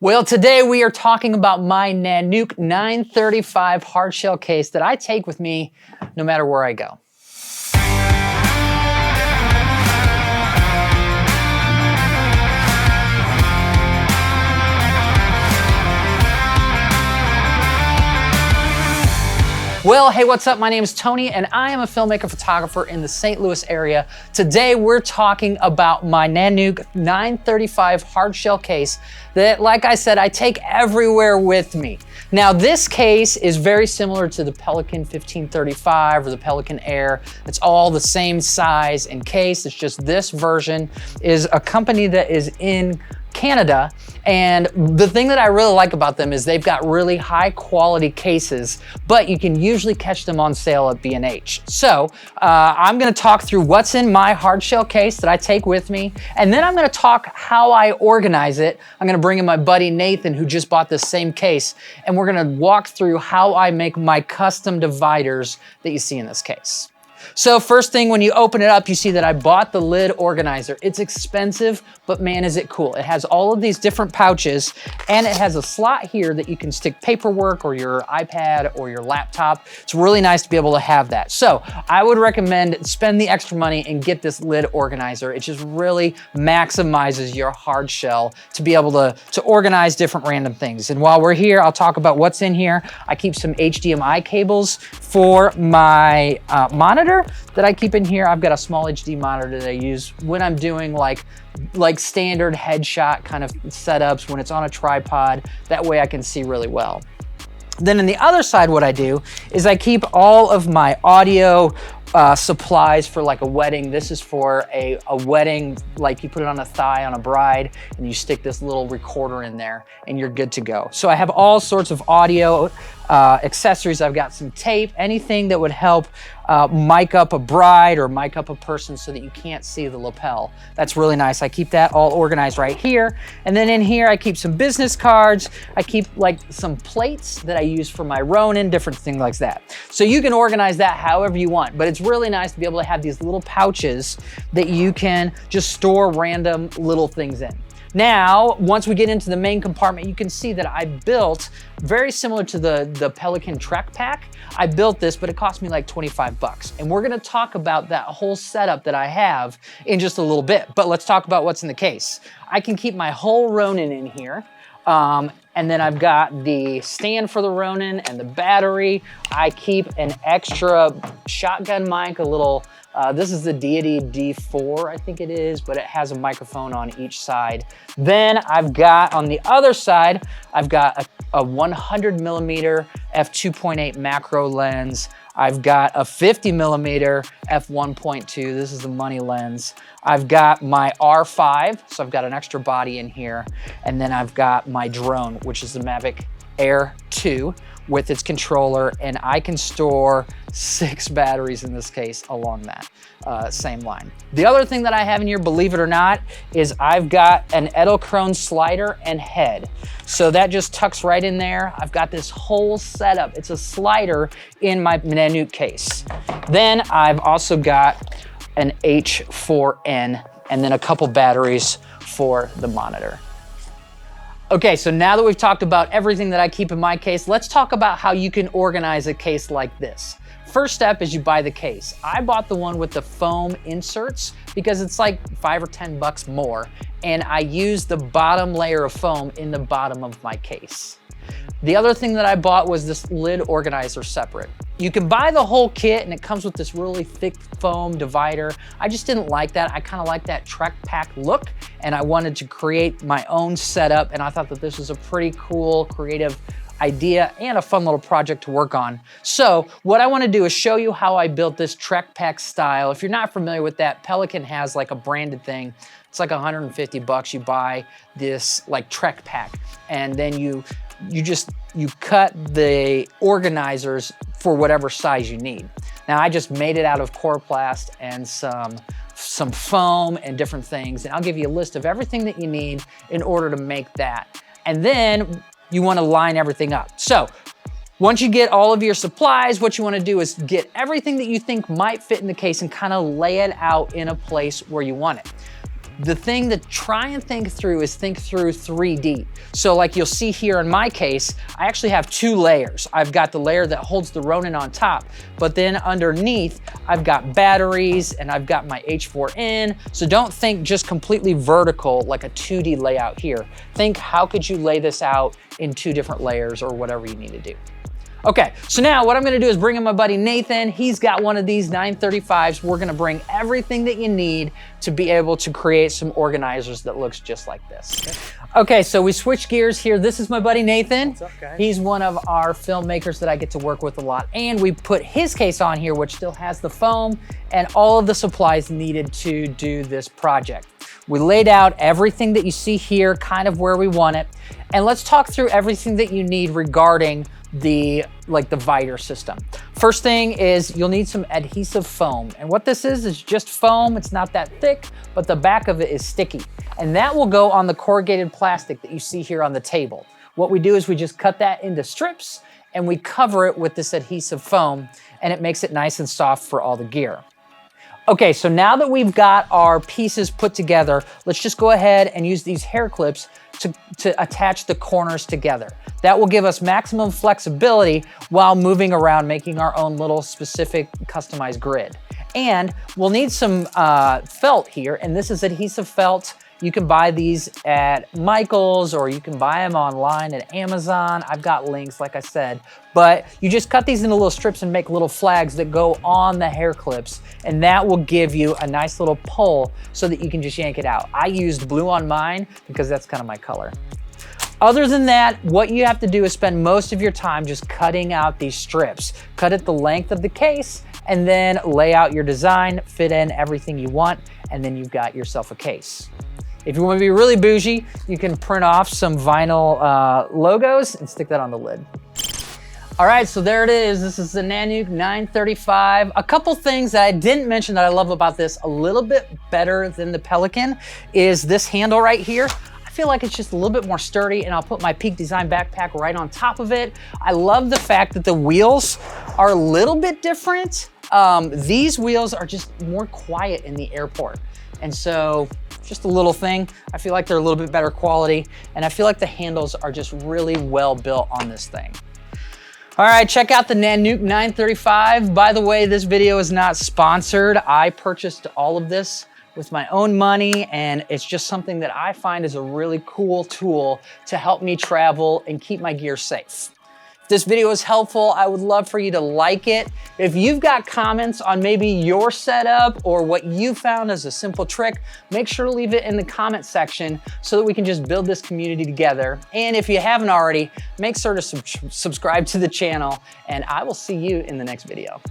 Well, today we are talking about my Nanuk 935 hardshell case that I take with me no matter where I go. Well, hey, what's up? My name is Tony and I am a filmmaker photographer in the St. Louis area. Today we're talking about my Nanuk 935 hardshell case that, like I said, I take everywhere with me. Now, this case is very similar to the Pelican 1535 or the Pelican Air. It's all the same size and case. It's just this version is a company that is in Canada, and the thing that I really like about them is they've got really high quality cases, but you can usually catch them on sale at B&H. So I'm gonna talk through what's in my hardshell case that I take with me, and then I'm gonna talk how I organize it. I'm gonna bring in my buddy Nathan, who just bought this same case, and we're gonna walk through how I make my custom dividers that you see in this case. So first thing, when you open it up, you see that I bought the lid organizer. It's expensive, but man, is it cool. It has all of these different pouches, and it has a slot here that you can stick paperwork or your iPad or your laptop. It's really nice to be able to have that. So I would recommend spend the extra money and get this lid organizer. It just really maximizes your hard shell to be able to organize different random things. And while we're here, I'll talk about what's in here. I keep some HDMI cables for my monitor that I keep in here. I've got a small HD monitor that I use when I'm doing like standard headshot kind of setups, when it's on a tripod. That way I can see really well. Then on the other side, what I do is I keep all of my audio supplies for like a wedding. This is for a wedding, like you put it on a thigh on a bride and you stick this little recorder in there and you're good to go. So I have all sorts of audio accessories. I've got some tape, anything that would help mic up a bride or mic up a person so that you can't see the lapel. That's really nice. I keep that all organized right here. And then in here, I keep some business cards. I keep like some plates that I use for my Ronin, different things like that. So you can organize that however you want, but it's really nice to be able to have these little pouches that you can just store random little things in. Now, once we get into the main compartment, you can see that I built very similar to the Pelican Trek Pack. I built this, but it cost me like 25 bucks. And we're gonna talk about that whole setup that I have in just a little bit, but let's talk about what's in the case. I can keep my whole Ronin in here. And then I've got the stand for the Ronin and the battery. I keep an extra shotgun mic, a little, this is the Deity D4, I think it is, but it has a microphone on each side. Then I've got, on the other side, I've got a 100 millimeter f2.8 macro lens. I've got a 50 millimeter f1.2. This is the money lens. I've got my R5, so I've got an extra body in here. And then I've got my drone, which is the Mavic Air 2 with its controller, and I can store 6 batteries in this case along that same line. The other thing that I have in here, believe it or not, is I've got an Edelkrone slider and head. So that just tucks right in there. I've got this whole setup. It's a slider in my Nanuk case. Then I've also got an H4n and then a couple batteries for the monitor. Okay, so now that we've talked about everything that I keep in my case, let's talk about how you can organize a case like this. First step is you buy the case. I bought the one with the foam inserts because it's like 5 or 10 bucks more, and I use the bottom layer of foam in the bottom of my case. The other thing that I bought was this lid organizer separate. You can buy the whole kit and it comes with this really thick foam divider. I just didn't like that. I kind of like that Trek Pack look, and I wanted to create my own setup, and I thought that this was a pretty cool, creative idea and a fun little project to work on. So what I want to do is show you how I built this Trek Pack style. If you're not familiar with that, Pelican has like a branded thing. It's like 150 bucks. You buy this like Trek Pack, and then you cut the organizers for whatever size you need. Now I just made it out of Coroplast and some foam and different things, and I'll give you a list of everything that you need in order to make that. And then you want to line everything up. So once you get all of your supplies, what you want to do is get everything that you think might fit in the case and kind of lay it out in a place where you want it. The thing to try and think through is think through 3D. So like you'll see here in my case, I actually have 2 layers. I've got the layer that holds the Ronin on top, but then underneath, I've got batteries and I've got my H4n. So don't think just completely vertical like a 2D layout here. Think how could you lay this out in 2 different layers or whatever you need to do. Okay, so now what I'm gonna do is bring in my buddy Nathan. He's got one of these 935s. We're gonna bring everything that you need to be able to create some organizers that looks just like this. Okay, so we switch gears here. This is my buddy Nathan. What's up, guys? He's one of our filmmakers that I get to work with a lot. And we put his case on here, which still has the foam and all of the supplies needed to do this project. We laid out everything that you see here, kind of where we want it. And let's talk through everything that you need regarding the Viter system. First thing is you'll need some adhesive foam. And what this is just foam. It's not that thick, but the back of it is sticky. And that will go on the corrugated plastic that you see here on the table. What we do is we just cut that into strips and we cover it with this adhesive foam, and it makes it nice and soft for all the gear. Okay, so now that we've got our pieces put together, let's just go ahead and use these hair clips to attach the corners together. That will give us maximum flexibility while moving around, making our own little specific customized grid. And we'll need some felt here, and this is adhesive felt. You can buy these at Michael's or you can buy them online at Amazon. I've got links, like I said, but you just cut these into little strips and make little flags that go on the hair clips, and that will give you a nice little pull so that you can just yank it out. I used blue on mine because that's kind of my color. Other than that, what you have to do is spend most of your time just cutting out these strips. Cut it the length of the case and then lay out your design, fit in everything you want, and then you've got yourself a case. If you want to be really bougie, you can print off some vinyl logos and stick that on the lid. All right, so there it is. This is the Nanuk 935. A couple things that I didn't mention that I love about this a little bit better than the Pelican is this handle right here. I feel like it's just a little bit more sturdy, and I'll put my Peak Design backpack right on top of it. I love the fact that the wheels are a little bit different. These wheels are just more quiet in the airport. And so just a little thing, I feel like they're a little bit better quality, and I feel like the handles are just really well built on this thing. All right, check out the Nanuk 935. By the way, this video is not sponsored. I purchased all of this with my own money, and it's just something that I find is a really cool tool to help me travel and keep my gear safe. If this video is helpful, I would love for you to like it. If you've got comments on maybe your setup or what you found as a simple trick, make sure to leave it in the comment section so that we can just build this community together. And if you haven't already, make sure to subscribe to the channel, and I will see you in the next video.